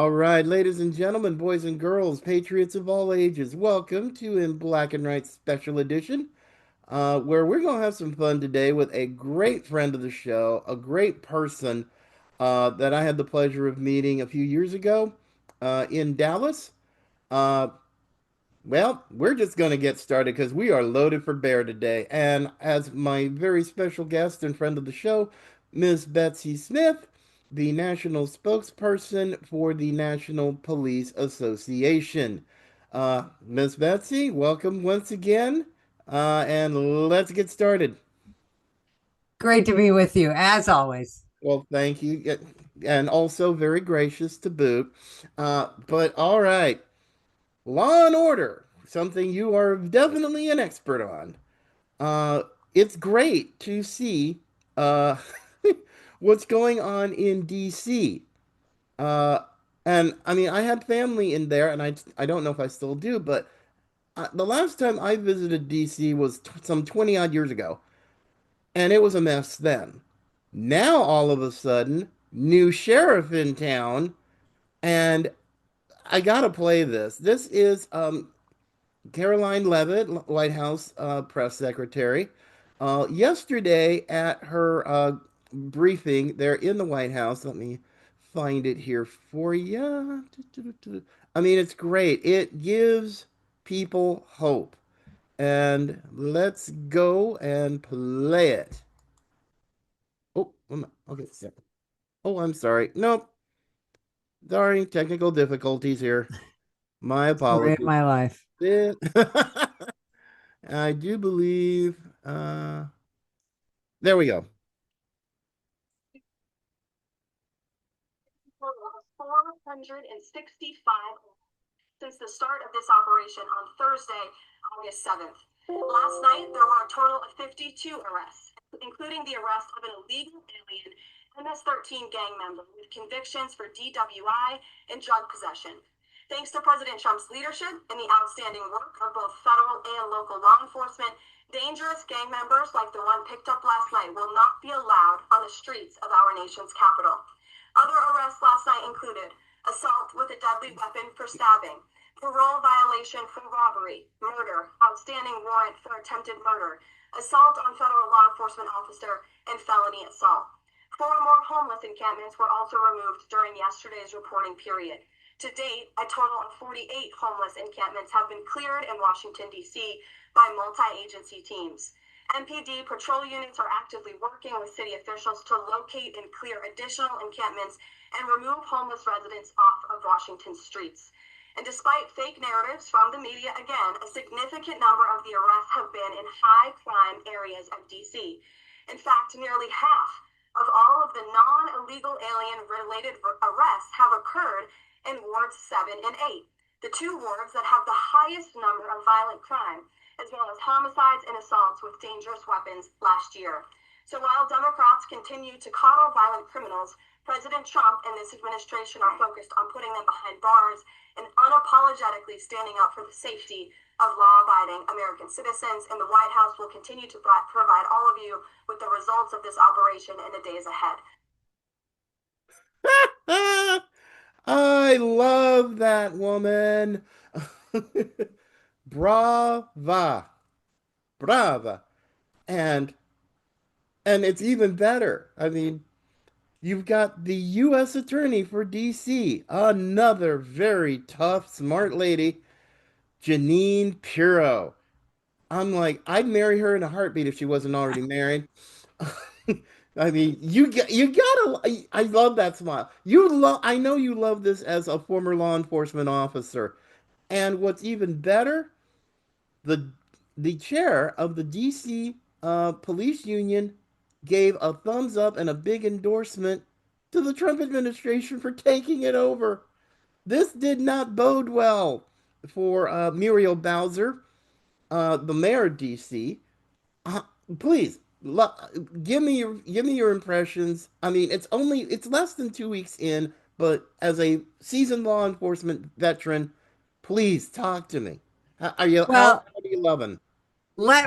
All right, ladies and gentlemen, boys and girls, patriots of all ages, welcome to In Black and White Special Edition, where we're going to have some fun today with a great friend of the show, a great person that I had the pleasure of meeting a few years ago in Dallas. Uh, well, we're just going to get started because we are loaded for bear today. And as my very special guest and friend of the show, Miss Betsy Smith, the national spokesperson for the National Police Association. Miss Betsy, welcome once again. And let's get started. Great to be with you, as always. Well, thank you. And also very gracious to boot. But all right. Law and Order, something you are definitely an expert on. Uh, it's great to see uh, what's going on in DC. Uh, and I mean, I had family in there, and I don't know if I still do, but the last time I visited DC was some 20 odd years ago, and it was a mess then. Now, all of a sudden, new sheriff in town, and I gotta play this. This is Caroline Levitt, White House press secretary, yesterday at her briefing there in the White House. Let me find it here for you. I mean, it's great. It gives people hope. And let's go and play it. Oh, okay. Oh, I'm sorry. Nope. Sorry, technical difficulties here. My Story of apologies. my life. I do believe there we go. 465 since the start of this operation on Thursday, August 7th. Last night, there were a total of 52 arrests, including the arrest of an illegal alien MS-13 gang member with convictions for DWI and drug possession. Thanks to President Trump's leadership and the outstanding work of both federal and local law enforcement, dangerous gang members like the one picked up last night will not be allowed on the streets of our nation's capital. Other arrests last night included assault with a deadly weapon for stabbing, parole violation for robbery, murder, outstanding warrant for attempted murder, assault on federal law enforcement officer, and felony assault. 4 more homeless encampments were also removed during yesterday's reporting period. To date, a total of 48 homeless encampments have been cleared in Washington, D.C. by multi-agency teams. MPD patrol units are actively working with city officials to locate and clear additional encampments and remove homeless residents off of Washington's streets. And despite fake narratives from the media, again, a significant number of the arrests have been in high crime areas of DC. In fact, nearly half of all of the non-illegal alien related arrests have occurred in wards 7 and 8, the two wards that have the highest number of violent crime, as well as homicides and assaults with dangerous weapons last year. So while Democrats continue to coddle violent criminals, President Trump and this administration are focused on putting them behind bars and unapologetically standing up for the safety of law-abiding American citizens. And the White House will continue to provide all of you with the results of this operation in the days ahead. I love that woman. Brava. Brava. And and it's even better. I mean, you've got the US Attorney for DC, another very tough, smart lady, Janine Pirro. I'm like, I'd marry her in a heartbeat if she wasn't already married. I mean, you gotta. I love that smile. You love. I know you love this as a former law enforcement officer. And what's even better, the the chair of the DC police union gave a thumbs up and a big endorsement to the Trump administration for taking it over. This did not bode well for Muriel Bowser, the mayor of DC. Uh, please give me your impressions. I mean, it's less than 2 weeks in, but as a seasoned law enforcement veteran, please talk to me. Well, How do you loving?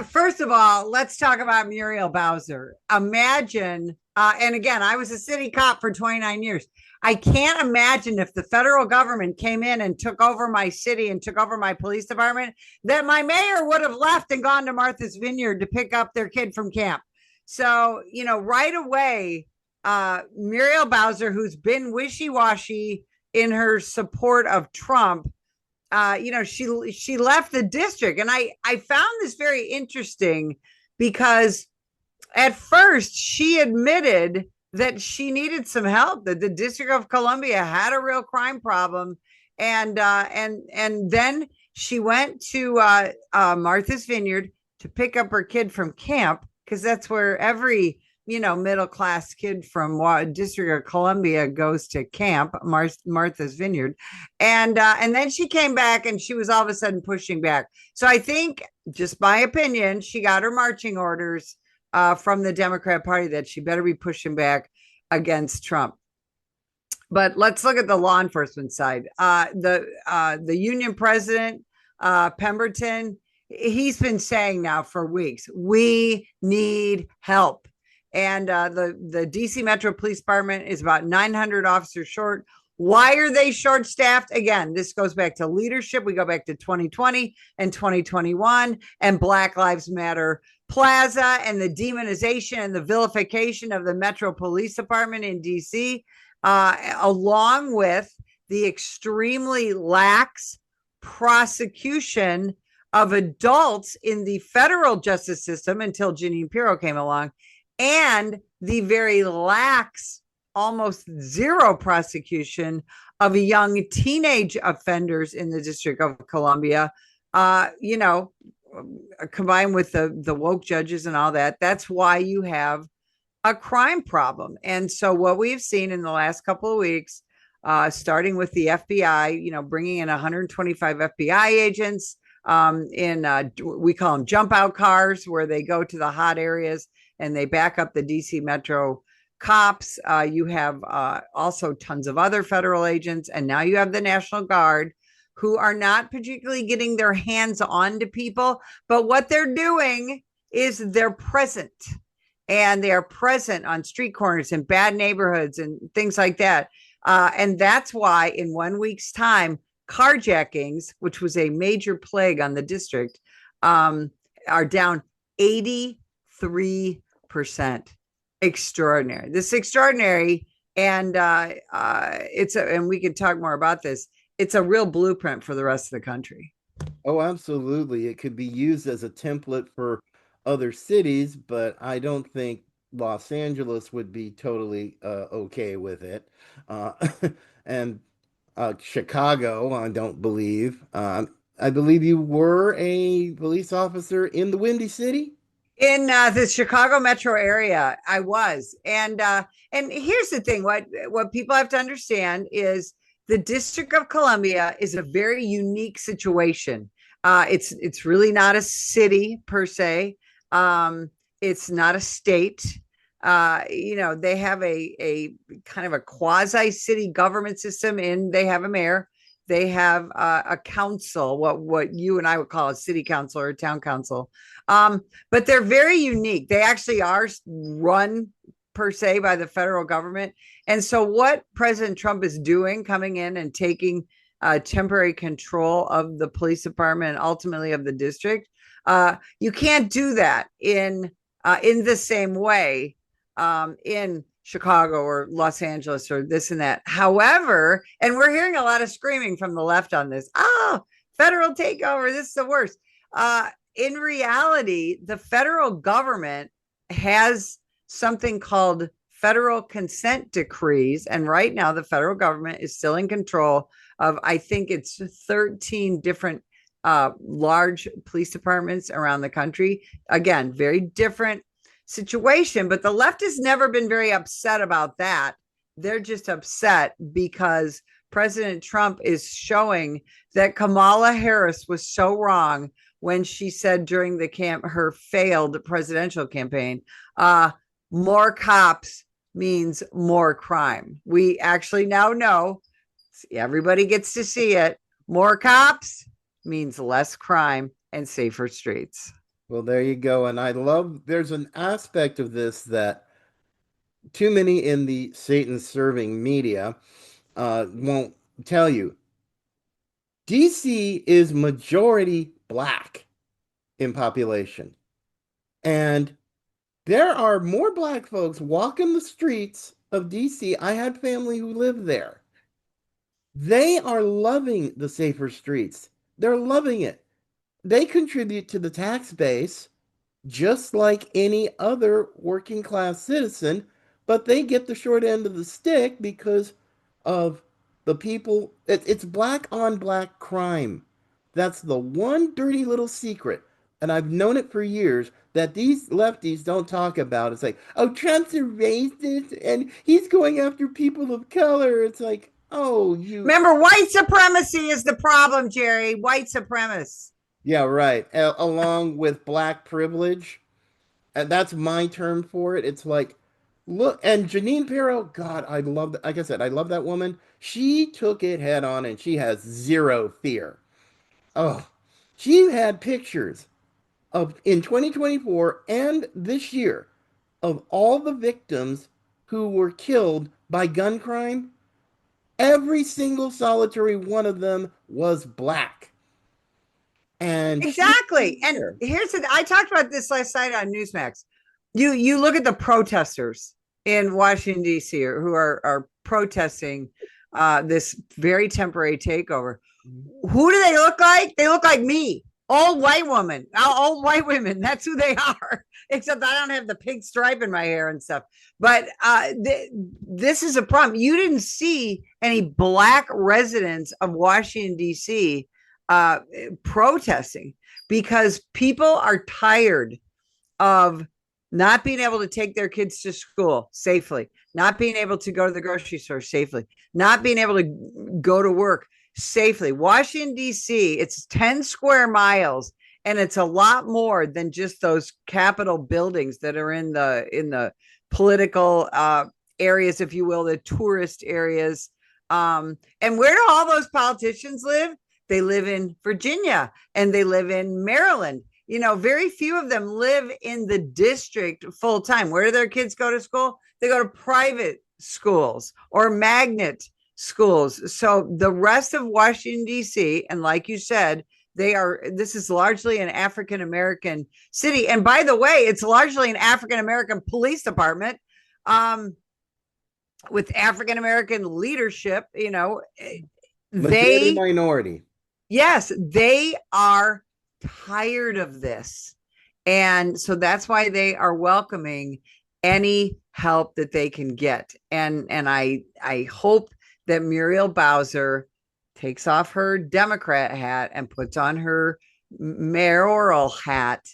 first of all, let's talk about Muriel Bowser. Imagine And again, I was a city cop for 29 years. I can't imagine if the federal government came in and took over my city and took over my police department, that my mayor would have left and gone to Martha's Vineyard to pick up their kid from camp. So, right away, Muriel Bowser, who's been wishy-washy in her support of Trump, she left the district. And I found this very interesting because at first she admitted that she needed some help, that the District of Columbia had a real crime problem, and then she went to Martha's Vineyard to pick up her kid from camp, because that's where every middle class kid from District of Columbia goes to camp, Martha's Vineyard, and then she came back and she was all of a sudden pushing back. So I think, just my opinion, she got her marching orders from the Democrat Party that she better be pushing back against Trump. But let's look at the law enforcement side. The union president, Pemberton, he's been saying now for weeks, we need help. And the DC Metro Police Department is about 900 officers short. Why are they short staffed? Again, this goes back to leadership. We go back to 2020 and 2021 and Black Lives Matter Plaza and the demonization and the vilification of the Metro Police Department in DC, along with the extremely lax prosecution of adults in the federal justice system until Jeanine Pirro came along, and the very lax, almost zero prosecution of young teenage offenders in the District of Columbia. Combined with the woke judges and all that, that's why you have a crime problem. And so what we've seen in the last couple of weeks, starting with the FBI, bringing in 125 FBI agents we call them jump out cars, where they go to the hot areas and they back up the DC Metro cops. You have also tons of other federal agents, and now you have the National Guard, who are not particularly getting their hands on to people, but what they're doing is they're present, and they are present on street corners and bad neighborhoods and things like that. And that's why in 1 week's time, carjackings, which was a major plague on the district, are down 83%. Extraordinary. This is extraordinary. And and we could talk more about this. It's a real blueprint for the rest of the country. Oh, absolutely. It could be used as a template for other cities, but I don't think Los Angeles would be totally okay with it. Uh, and Chicago, I don't believe. I believe you were a police officer in the Windy City. In the Chicago metro area, I was, and here's the thing: what people have to understand is the District of Columbia is a very unique situation. It's really not a city per se. It's not a state. They have a kind of a quasi city government system, and they have a mayor. They have a council, what you and I would call a city council or a town council. But they're very unique. They actually are run per se by the federal government. And so what President Trump is doing, coming in and taking temporary control of the police department and ultimately of the district, you can't do that in the same way in Chicago or Los Angeles or this and that. However, and we're hearing a lot of screaming from the left on this. Oh, federal takeover. This is the worst. In reality, the federal government has something called federal consent decrees. And right now, the federal government is still in control of, I think it's 13 different large police departments around the country. Again, very different situation, but the left has never been very upset about that. They're just upset because President Trump is showing that Kamala Harris was so wrong when she said during her failed presidential campaign, more cops means more crime. We actually now know, everybody gets to see it, more cops means less crime and safer streets. Well, there you go. And there's an aspect of this that too many in the Satan serving media won't tell you. DC is majority black in population. And there are more black folks walking the streets of DC. I had family who lived there. They are loving the safer streets. They're loving it. They contribute to the tax base just like any other working class citizen, but they get the short end of the stick because of the people. It's black on black crime. That's the one dirty little secret. And I've known it for years that these lefties don't talk about. It's like, oh, Trump's a racist and he's going after people of color. It's like, oh, you. Remember, white supremacy is the problem, Jerry. White supremacists. Yeah, right. Along with black privilege. And that's my term for it. It's like, look, and Janine Pirro, God, I love that. Like I said, I love that woman. She took it head on and she has zero fear. Oh, she had pictures of in 2024 and this year of all the victims who were killed by gun crime. Every single solitary one of them was black. And she Exactly. And here's the I talked about this last night on Newsmax. You look at the protesters in Washington, D.C., who are protesting this very temporary takeover. Who do they look like? They look like me, old white woman, old white women. That's who they are. Except I don't have the pink stripe in my hair and stuff. But this is a problem. You didn't see any black residents of Washington, D.C. Protesting because people are tired of not being able to take their kids to school safely, not being able to go to the grocery store safely, not being able to go to work safely. Washington, D.C., it's 10 square miles, and it's a lot more than just those Capitol buildings that are in the political areas, if you will, the tourist areas. And where do all those politicians live? They live in Virginia and they live in Maryland. You know, very few of them live in the district full time. Where do their kids go to school? They go to private schools or magnet schools. So the rest of Washington, D.C., and like you said, this is largely an African American city. And by the way, it's largely an African American police department with African American leadership. You know, majority they, minority. yes, they are tired of this. And so that's why they are welcoming any help that they can get. And I hope that Muriel Bowser takes off her Democrat hat and puts on her mayoral hat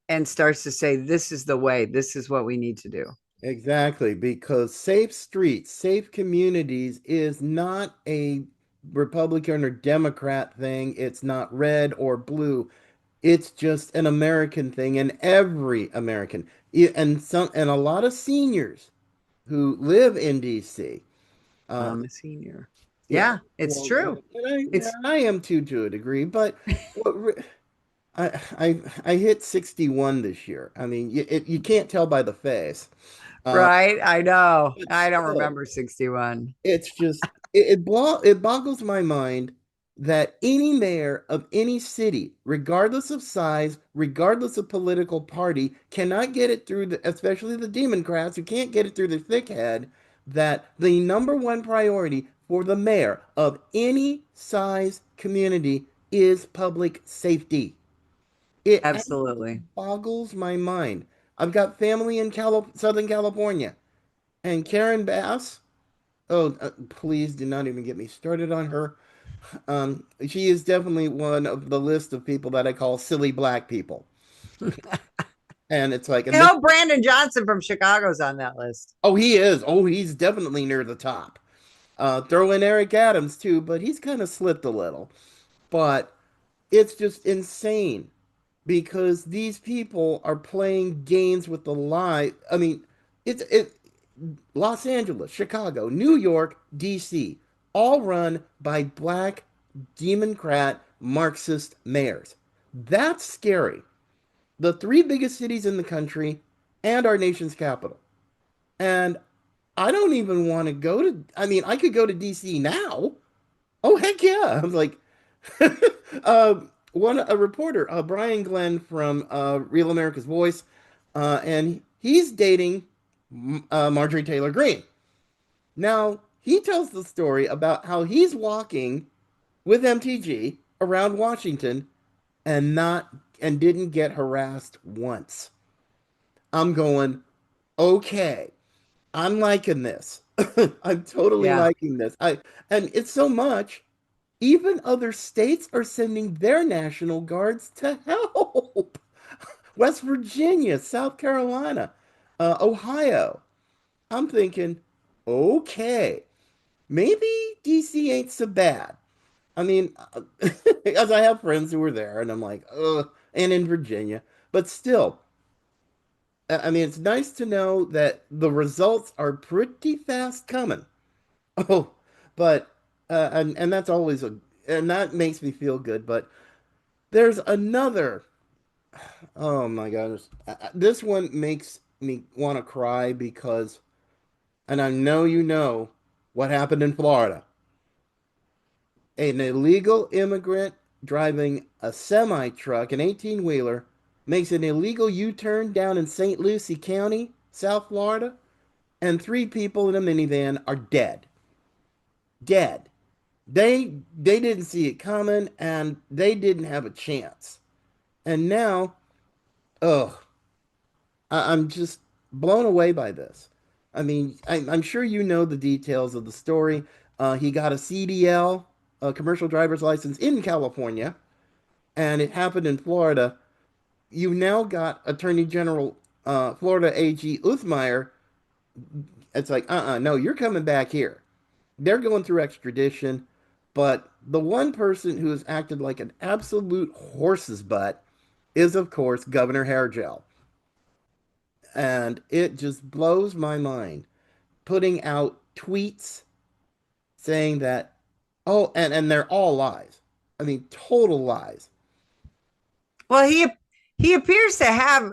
and starts to say, this is the way, this is what we need to do. Exactly, because safe streets, safe communities is not a Republican or Democrat thing. It's not red or blue. It's just an American thing, and every American, and a lot of seniors who live in DC. Uh, I'm a senior. yeah, Yeah, it's well, true. It's and I am too to a degree, but I hit 61 this year. I mean, you can't tell by the face. Uh, right. I know. but I don't still, remember 61. it's just it boggles my mind that any mayor of any city, regardless of size, regardless of political party, cannot get it through especially the Democrats who can't get it through their thick head that the number one priority for the mayor of any size community is public safety. It absolutely Absolutely. boggles my mind. I've got family in Southern California, and Karen Bass. Oh, please do not even get me started on her. She is definitely one of the list of people that I call silly black people. And it's like, I and this, hope Brandon Johnson from Chicago's on that list. oh, he is. Oh, he's definitely near the top. Throw in Eric Adams too, but he's kind of slipped a little. But it's just insane because these people are playing games with the lie. I mean, it Los Angeles, Chicago, New York, DC, all run by black Democrat Marxist mayors. That's scary. The three biggest cities in the country and our nation's capital. And I don't even want to go to, I mean, I could go to DC now. Oh, heck yeah. I'm like, a reporter, Brian Glenn from Real America's Voice, and he's dating Marjorie Taylor Greene. Now, he tells the story about how he's walking with MTG around Washington and not and didn't get harassed once. I'm going, okay, I'm liking this. I'm totally Yeah. liking this. And it's so much, even other states are sending their National Guards to help. West Virginia, South Carolina, Ohio. I'm thinking, okay, maybe DC ain't so bad. I mean, as I have friends who were there, and I'm like, ugh, and in Virginia, but still, I mean, it's nice to know that the results are pretty fast coming. Oh, but and that's always a and that makes me feel good. But there's another. Oh my goodness, this one makes me want to cry because, and I know you know what happened in Florida. An illegal immigrant driving a semi truck, an 18-wheeler, makes an illegal U-turn down in St. Lucie County, South Florida, and three people in a minivan are dead. Dead. They didn't see it coming and they didn't have a chance. And now, oh, I'm just blown away by this. I mean, I'm sure you know the details of the story. He got a CDL, a commercial driver's license in California, and it happened in Florida. You now got Attorney General Florida AG Uthmeyer. It's like, no, you're coming back here. They're going through extradition, but the one person who has acted like an absolute horse's butt is, of course, Governor Hairgel. And it just blows my mind. Putting out tweets saying that, oh, and they're all lies. I mean, total lies. Well, he appears to have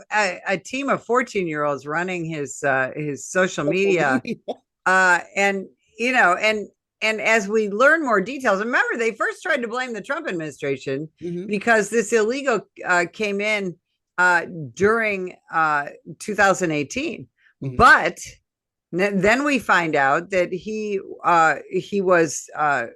a team of 14-year-olds running his social Social media, media. and you know, and as we learn more details, remember they first tried to blame the Trump administration Hmm. because this illegal came in during 2018, Hmm. but then we find out that he was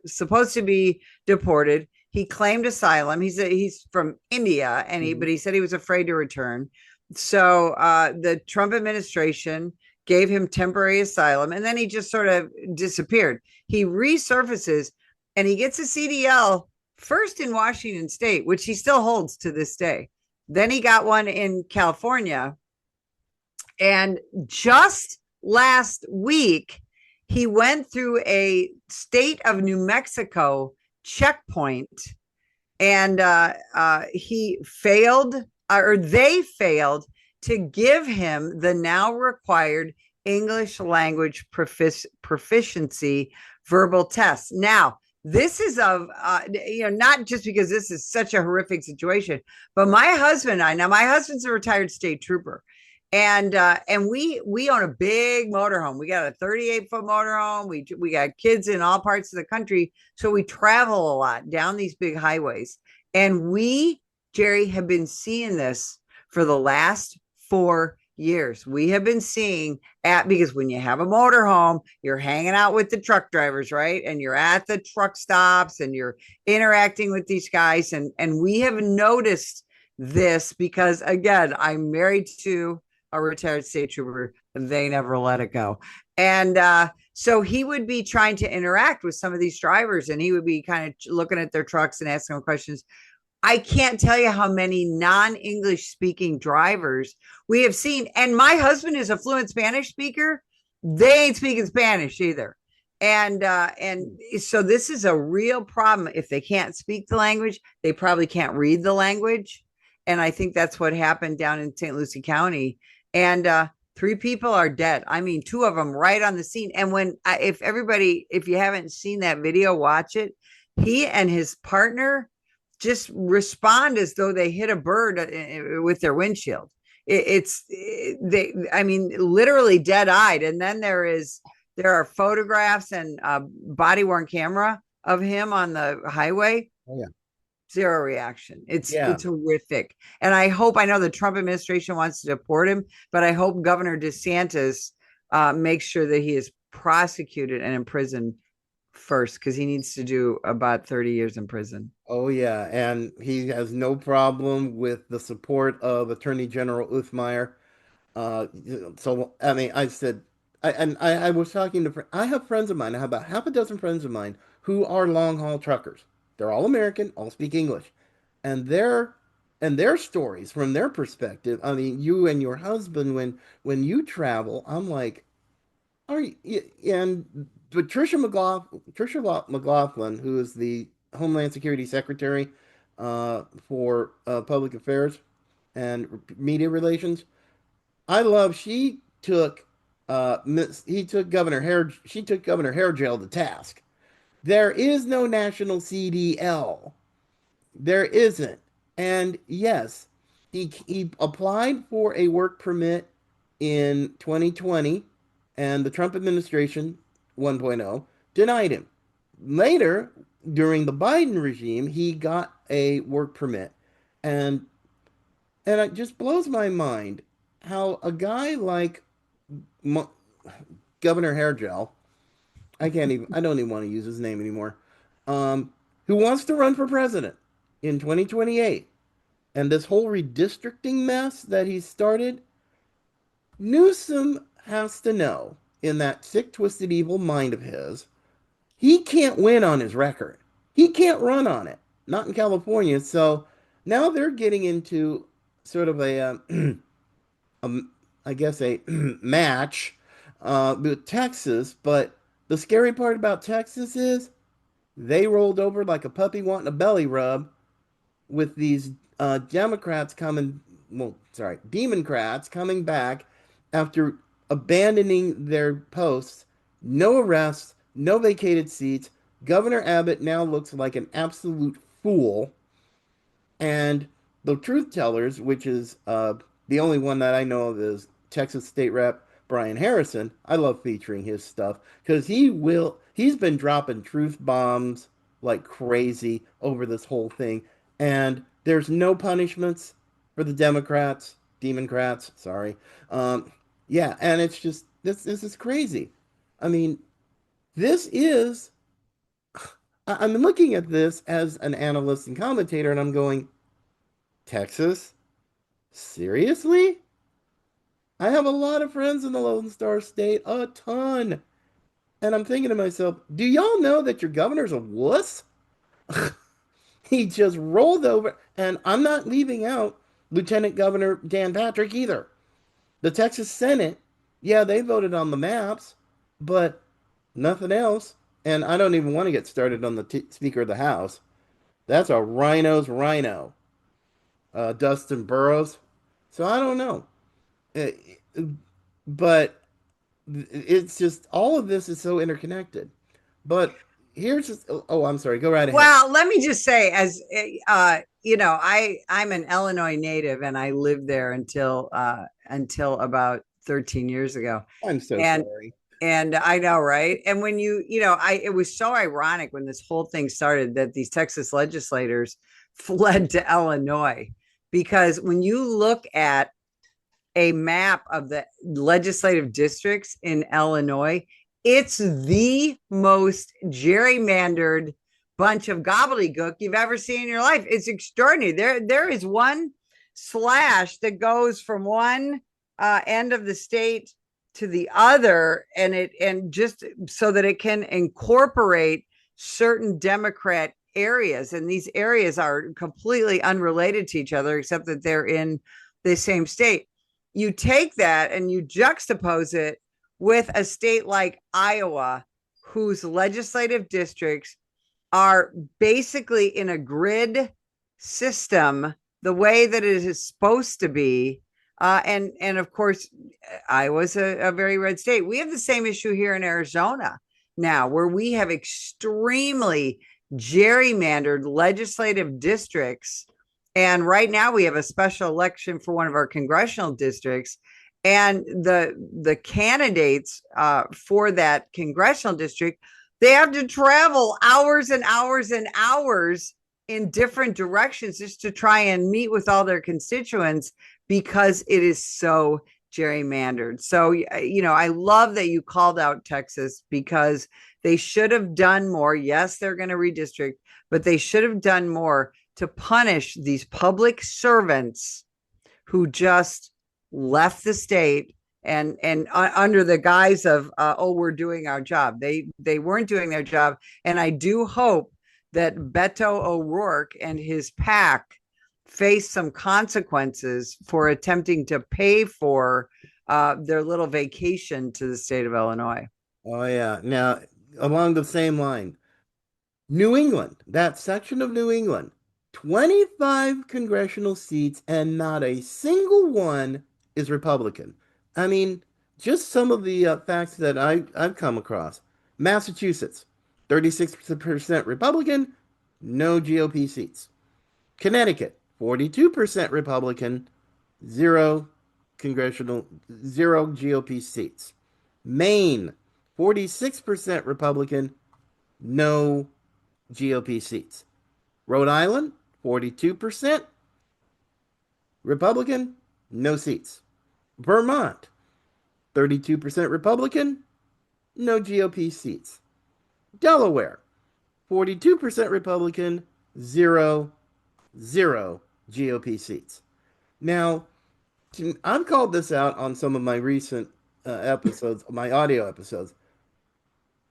supposed to be deported. He claimed asylum. He's from India, and Hmm. but he said he was afraid to return. So the Trump administration gave him temporary asylum, and then he just sort of disappeared. He resurfaces, and he gets a CDL first in Washington State, which he still holds to this day. Then he got one in California, and just last week, he went through a state of New Mexico checkpoint, and he failed, or they failed, to give him the now required English language proficiency verbal test. Now, this is not just because this is such a horrific situation, but my husband and I, now my husband's a retired state trooper, and we own a big motorhome. We got a 38-foot motorhome. We got kids in all parts of the country, so we travel a lot down these big highways. And we, Jerry, have been seeing this for the last 4 years. We have been seeing because when you have a motorhome, you're hanging out with the truck drivers, right? And you're at the truck stops and you're interacting with these guys. And we have noticed this because, again, I'm married to a retired state trooper. They never let it go. And so he would be trying to interact with some of these drivers, and he would be kind of looking at their trucks and asking them questions. I can't tell you how many non-English speaking drivers we have seen. And my husband is a fluent Spanish speaker. They ain't speaking Spanish either. And so this is a real problem. If they can't speak the language, they probably can't read the language. And I think that's what happened down in St. Lucie County. And three people are dead. I mean, two of them right on the scene. And if you haven't seen that video, watch it. He and his partner just respond as though they hit a bird with their windshield. I mean, literally dead eyed. And then there is There are photographs and body worn camera of him on the highway. Oh yeah. Zero reaction. It's Yeah. horrific. And I know the Trump administration wants to deport him, but I hope Governor DeSantis makes sure that he is prosecuted and imprisoned first, because he needs to do about 30 years in prison. Oh yeah, and he has no problem with the support of Attorney General Uthmeier. So I mean, I said, I was talking to, I have friends of mine. I have about half a dozen friends of mine who are long haul truckers. They're all American, all speak English, and their stories from their perspective. I mean, you and your husband, when you travel, I'm like, are you? And Patricia McLaughlin, who is the Homeland Security Secretary for Public Affairs and Media Relations. I love she took Governor Hairgel to task. There is no national CDL. There isn't. And yes, he applied for a work permit in 2020, and the Trump administration 1.0 denied him. Later, during the Biden regime, he got a work permit. And it just blows my mind how a guy like Mo Governor Hairgel, I don't even want to use his name anymore, um, who wants to run for president in 2028. And this whole redistricting mess that he started, Newsom has to know in that sick, twisted, evil mind of his, he can't win on his record. He can't run on it, not in California. So now they're getting into sort of a I guess a match with Texas. But the scary part about Texas is they rolled over like a puppy wanting a belly rub with these Democrats coming, well, sorry, Democrats coming back after abandoning their posts. No arrests, no vacated seats. Governor Abbott now looks like an absolute fool. And the Truth Tellers, which is the only one that I know of, is Texas State Rep Brian Harrison. I love featuring his stuff because he's been dropping truth bombs like crazy over this whole thing. And there's no punishments for the Democrats, sorry. Yeah, and it's just, this is crazy. I mean, this is, I'm looking at this as an analyst and commentator, and I'm going, Texas? Seriously? I have a lot of friends in the Lone Star State, a ton. And I'm thinking to myself, do y'all know that your governor's a wuss? He just rolled over, and I'm not leaving out Lieutenant Governor Dan Patrick either. The Texas Senate, yeah, they voted on the maps, but nothing else. And I don't even want to get started on the Speaker of the House. That's a rhino's rhino, Dustin Burrows. So I don't know. Uh, but it's just all of this is so interconnected. But here's just, oh, I'm sorry. Go right ahead. Well, let me just say, as I'm an Illinois native, and I lived there until about 13 years ago. I'm so and sorry. and I know, right? And when it was so ironic when this whole thing started that these Texas legislators fled to Illinois, because when you look at a map of the legislative districts in Illinois, it's the most gerrymandered bunch of gobbledygook you've ever seen in your life. It's extraordinary. There is one slash that goes from one end of the state to the other, and just so that it can incorporate certain Democrat areas. And these areas are completely unrelated to each other, except that they're in the same state. You take that and you juxtapose it with a state like Iowa, whose legislative districts are basically in a grid system, the way that it is supposed to be. And of course, Iowa's a very red state. We have the same issue here in Arizona now, where we have extremely gerrymandered legislative districts. And right now we have a special election for one of our congressional districts. And the candidates for that congressional district, they have to travel hours and hours and hours in different directions just to try and meet with all their constituents because it is so gerrymandered. So, I love that you called out Texas because they should have done more. Yes, they're going to redistrict, but they should have done more to punish these public servants who just left the state and under the guise of we're doing our job. They weren't doing their job, and I do hope that Beto O'Rourke and his pack face some consequences for attempting to pay for their little vacation to the state of Illinois. Oh yeah. Now, along the same line, New England, that section of New England, 25 congressional seats and not a single one is Republican. I mean, just some of the facts that I've come across. Massachusetts, 36% Republican, no GOP seats. Connecticut, 42% Republican, zero congressional, zero GOP seats. Maine, 46% Republican, no GOP seats. Rhode Island, 42% Republican, no seats. Vermont, 32% Republican, no GOP seats. Delaware, 42% Republican, zero GOP seats. Now, I've called this out on some of my recent episodes, my audio episodes.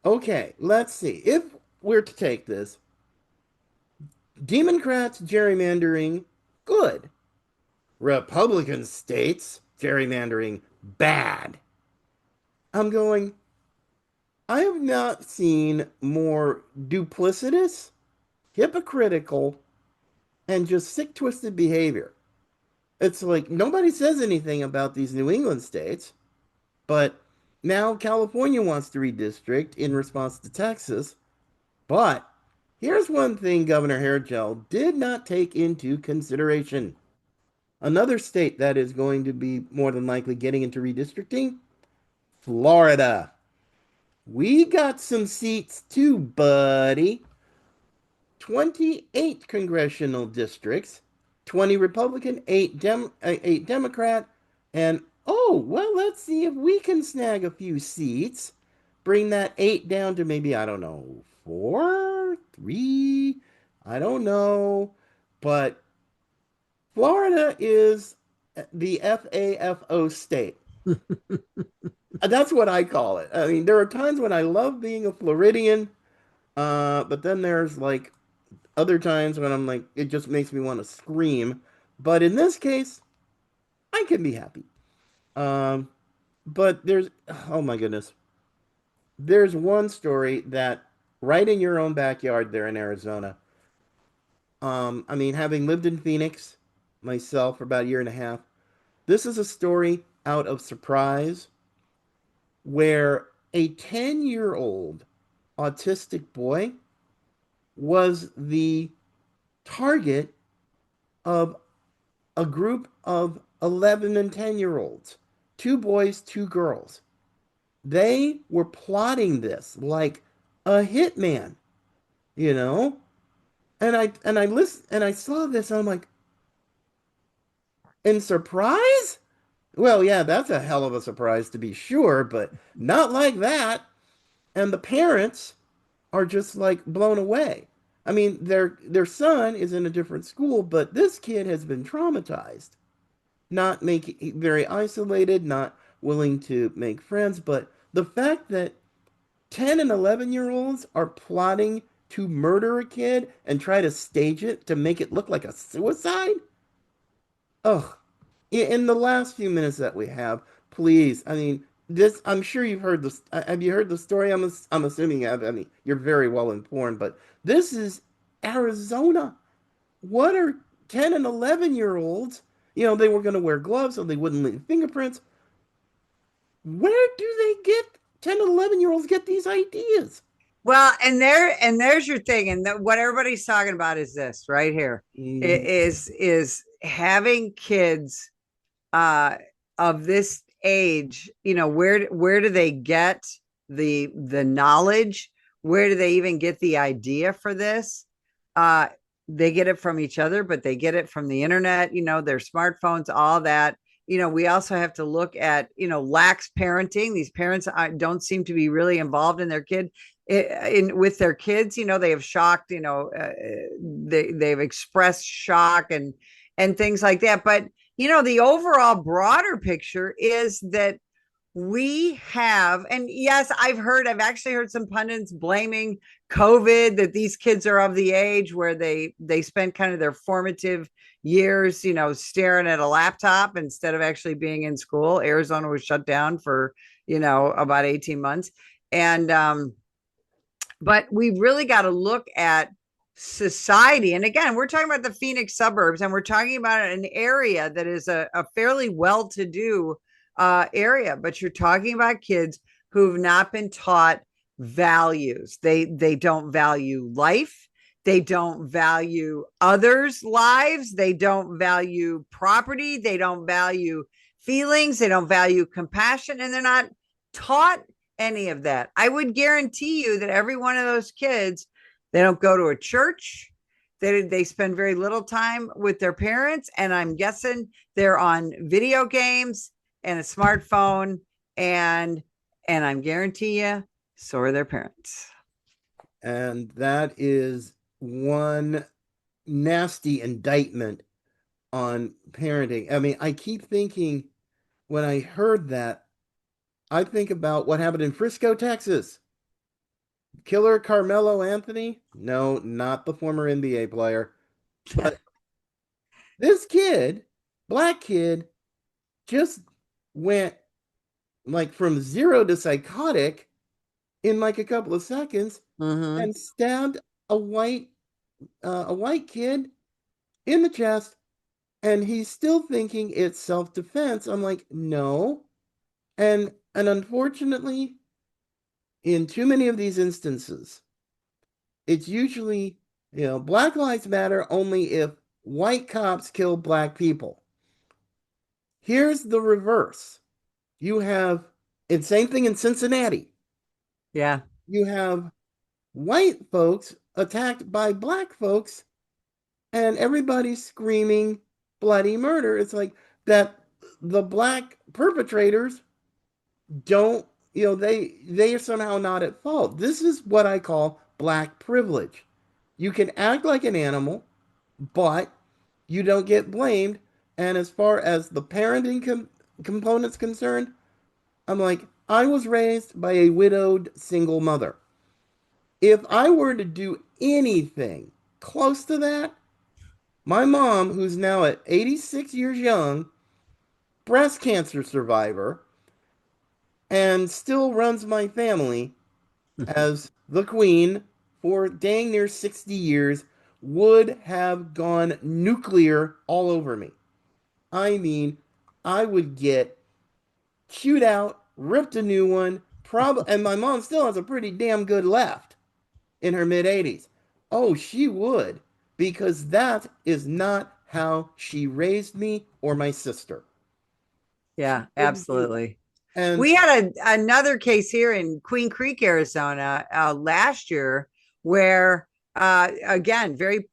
Okay, let's see. If we're to take this, Democrats gerrymandering, good. Republican states gerrymandering, bad. I'm going, I have not seen more duplicitous, hypocritical, and just sick, twisted behavior. It's like nobody says anything about these New England states, but now California wants to redistrict in response to Texas. But here's one thing Governor Hairgel did not take into consideration. Another state that is going to be more than likely getting into redistricting, Florida. We got some seats too, buddy. 28 congressional districts, 20 Republican, 8 Democrat, and oh, well, let's see if we can snag a few seats. Bring that 8 down to maybe, I don't know, 4, 3, I don't know. But Florida is the FAFO state. That's what I call it. I mean, there are times when I love being a Floridian, but then there's like other times when I'm like, it just makes me want to scream. But in this case, I can be happy. Um, but oh my goodness, there's one story that right in your own backyard there in Arizona. I mean, having lived in Phoenix myself for about a year and a half, this is a story out of Surprise where a 10-year-old autistic boy was the target of a group of 11 and 10-year-olds, two boys, two girls. They were plotting this like a hitman, you know? And I listened and I saw this and I'm like, in Surprise? Well, yeah, that's a hell of a surprise to be sure, but not like that. And the parents are just like blown away. I mean, their son is in a different school, but this kid has been traumatized, not making very isolated, not willing to make friends, but the fact that 10 and 11-year-olds are plotting to murder a kid and try to stage it to make it look like a suicide? Ugh. In the last few minutes that we have, please, I mean, this, I'm sure you've heard this. Have you heard the story? I'm assuming you have. I mean, you're very well informed, but this is Arizona. What are 10 and 11-year-olds? You know, they were going to wear gloves so they wouldn't leave fingerprints. Where do they get 10 and 11-year-olds get these ideas? Well, there's your thing, and what everybody's talking about is this right here. Mm, Is having kids of this age, where do they get the knowledge? Where do they even get the idea for this? They get it from each other, but they get it from the internet, their smartphones, all that. We also have to look at, lax parenting. These parents don't seem to be really involved in their kid with their kids. They have shocked, they've expressed shock and things like that. But the overall broader picture is that we have, and yes, I've actually heard some pundits blaming COVID, that these kids are of the age where they spend kind of their formative years, staring at a laptop instead of actually being in school. Arizona was shut down for, about 18 months. And, but we really got to look at society. And again, we're talking about the Phoenix suburbs, and we're talking about an area that is a fairly well-to-do area, but you're talking about kids who've not been taught values. They don't value life. They don't value others' lives. They don't value property. They don't value feelings. They don't value compassion, and they're not taught any of that. I would guarantee you that every one of those kids, they don't go to a church. They spend very little time with their parents, and I'm guessing they're on video games and a smartphone, and I'm guarantee you, so are their parents. And that is one nasty indictment on parenting. I mean, I keep thinking, when I heard that, I think about what happened in Frisco, Texas. Killer Carmelo Anthony? No, not the former NBA player. But this kid, black kid, just went like from zero to psychotic in like a couple of seconds, and stabbed a white kid in the chest, and he's still thinking it's self-defense. I'm like, no. And unfortunately, in too many of these instances, it's usually, Black Lives Matter only if white cops kill black people. Here's the reverse. You have, and same thing in Cincinnati. Yeah. You have white folks attacked by black folks, and everybody's screaming bloody murder. It's like that the black perpetrators don't, they are somehow not at fault. This is what I call black privilege. You can act like an animal, but you don't get blamed. And as far as the parenting component's concerned, I'm like, I was raised by a widowed single mother. If I were to do anything close to that, my mom, who's now at 86 years young, breast cancer survivor, and still runs my family as the queen for dang near 60 years, would have gone nuclear all over me. I mean, I would get chewed out, ripped a new one, and my mom still has a pretty damn good left in her mid 80s. Oh, she would, because that is not how she raised me or my sister. Yeah, She wouldn't do it. absolutely. And We had another case here in Queen Creek, Arizona, last year, where again, very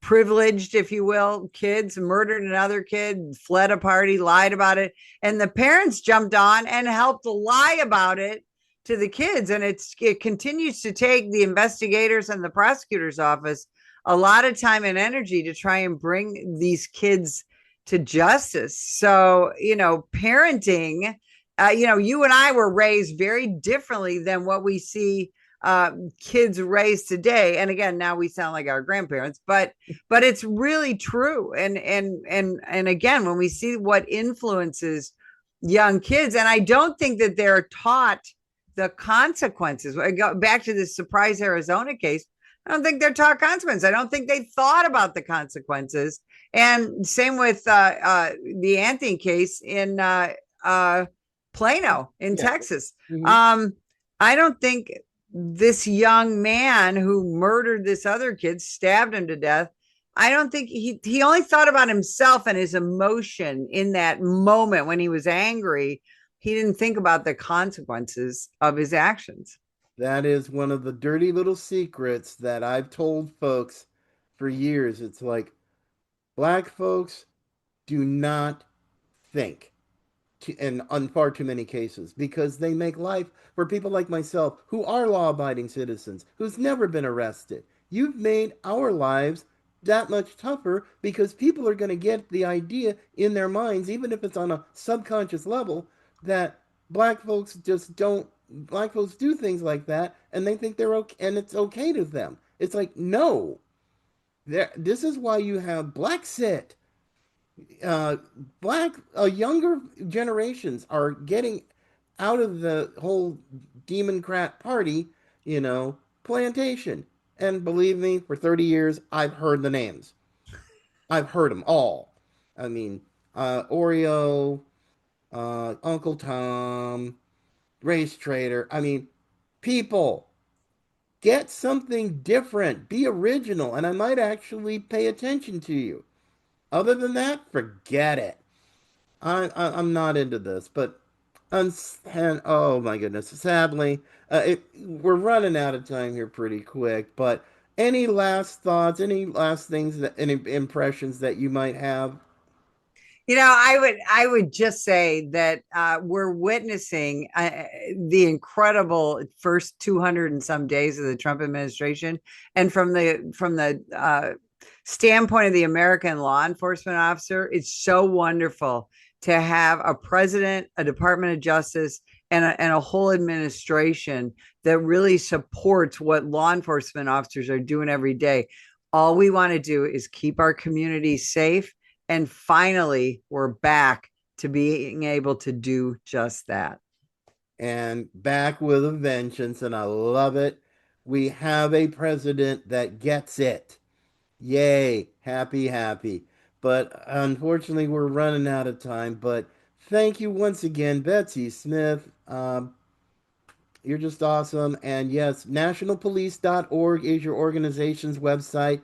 privileged, if you will, kids murdered another kid, fled a party, lied about it, and the parents jumped on and helped lie about it to the kids. And it continues to take the investigators and the prosecutor's office a lot of time and energy to try and bring these kids to justice. So, parenting, you and I were raised very differently than what we see kids raised today. And again, now we sound like our grandparents, but it's really true. And again, when we see what influences young kids, and I don't think that they're taught the consequences. I go back to this Surprise Arizona case. I don't think they're taught consequences. I don't think they thought about the consequences. And same with the Anthony case in Plano in Texas. I don't think this young man who murdered this other kid, stabbed him to death, I don't think he only thought about himself and his emotion in that moment when he was angry. he didn't think about the consequences of his actions. That is one of the dirty little secrets that I've told folks for years. It's like black folks do not think in on far too many cases because they make life for people like myself who are law-abiding citizens who's never been arrested. You've made our lives that much tougher because people are going to get the idea in their minds, even if it's on a subconscious level, that black folks just don't black folks do things like that and they think they're okay and it's okay to them. It's like no. This is why you have black sit uh, black younger generations are getting out of the whole Democrat Party, plantation. And believe me, for 30 years, I've heard the names. I've heard them all. I mean, Oreo, Uncle Tom, Race Trader. I mean, people, get something different. Be original, and I might actually pay attention to you. Other than that, forget it. I'm not into this, but and oh my goodness, sadly, we're running out of time here pretty quick. But any last thoughts? Any last things that any impressions that you might have? I would just say that we're witnessing the incredible first 200 and some days of the Trump administration, and from the standpoint of the American law enforcement officer, it's so wonderful to have a president, a Department of Justice, and a whole administration that really supports what law enforcement officers are doing every day. All we want to do is keep our communities safe, and finally, we're back to being able to do just that. And back with a vengeance, and I love it. We have a president that gets it. Yay, happy, happy. But unfortunately, we're running out of time. But thank you once again, Betsy Smith. You're just awesome. And yes, nationalpolice.org is your organization's website.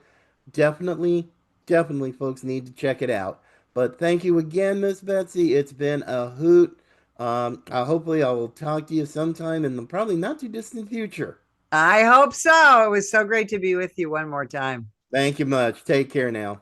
Definitely, definitely, folks need to check it out. But thank you again, Miss Betsy. It's been a hoot. Hopefully, I will talk to you sometime in the probably not too distant future. I hope so. It was so great to be with you one more time. Thank you much. Take care now.